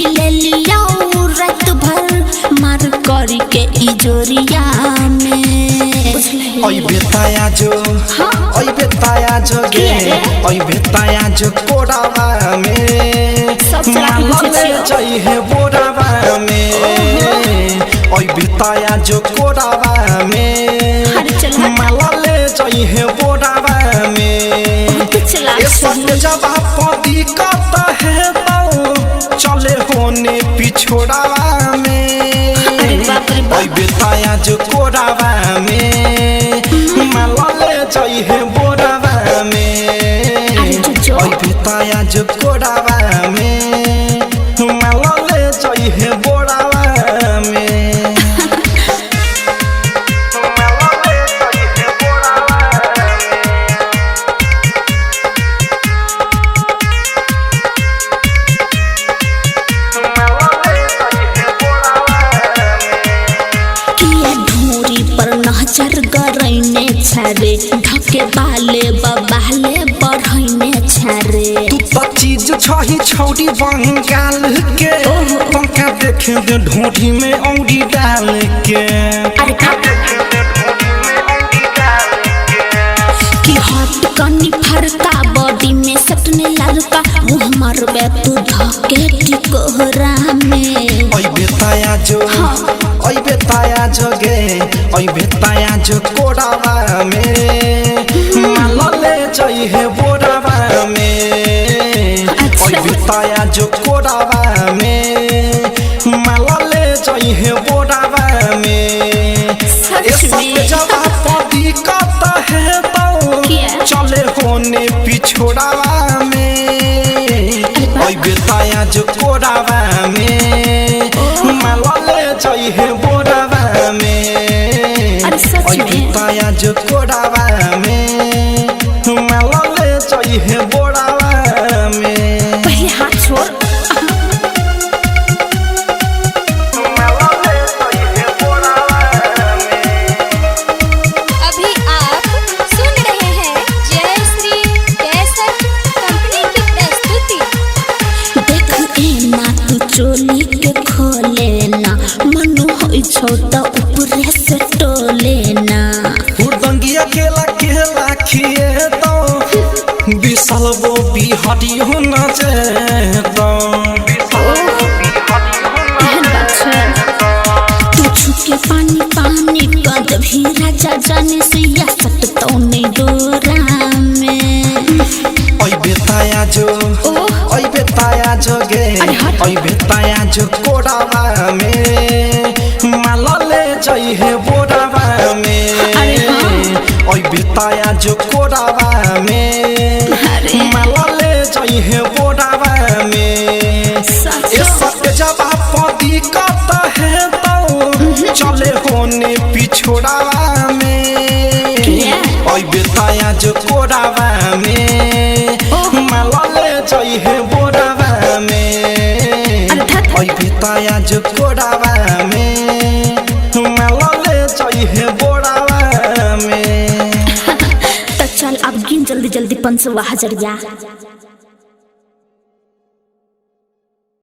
पी ले लिया रात भर मार करी के इजोरिया में। ओई बेताया जो ओई बेताया जो गे ओई बेताया जो कोडावा में मालले चाहिए बोरावा में। ओई बेताया जो कोडावा में मालले चाहिए बोरावा में। ये सब जब पति कहता है तो चले होने पिछोड़ावा में। ओई बेताया जो कोडावा में मालले चाहिए बोरावा में। ओई बेताया जो कोडावा में मालले चाहिए बोरावा में। नजर गरैने छारे ढके बाले बबाले बढ़ैने छारे। तू तो चीज छही छौड़ी बंगाल के पंखा देखे दे ढोढ़ी में औंडी डाल के। कि हट कनी फरका बॉडी में सटने लड़का मुँह मरबे तू धके टिकोहरा में। ओई बेताया जो ओई बेताया जो गे ओई बेताया जो कोडावा में मालले चाहिए बोरावा में। ओई बेताया जो कोडावा में मालले चाहिए बोरावा में। ये सब जब पति कहता है तो चले होने पिछोड़ावा में। ओई बेताया जो कोडावा में मालले चाहिए बोरावा में। ओई बेताया जो कोडावा में मालले चाहिए बोरावा में। पहले हाथ छोड़। अभी आप सुन रहे हैं जय श्री कैसेट कंपनी की प्रस्तुति। देख एना तू चोली के खोले ना मनु होई छौ त ऊपरे से टोले ना। हुरदंगिया केला केला खिए तो विशाल वो बिहारी होना चाहिए तो। तू छुके पानी पानी कद भी राजा जाने से या सकता नहीं डोरा में। ओई बेताया जो ओई बेताया जो गे ओई बेताया जो कोडावा में मालले चाहिए बोरावा में। ओई बेताया जो कोडावा में मालले चाहिए बोरावा में। ये सब जब पति कहता है तो चले होने पिछोड़ावा में। ओई बेताया जो कोडावा में मालले चाहिए बोरावा में। ओई बेताया जो कोडावा में मालले चाहिए बोरावा में। तो चल अब गिन जल्दी जल्दी 5,000 हजरिया।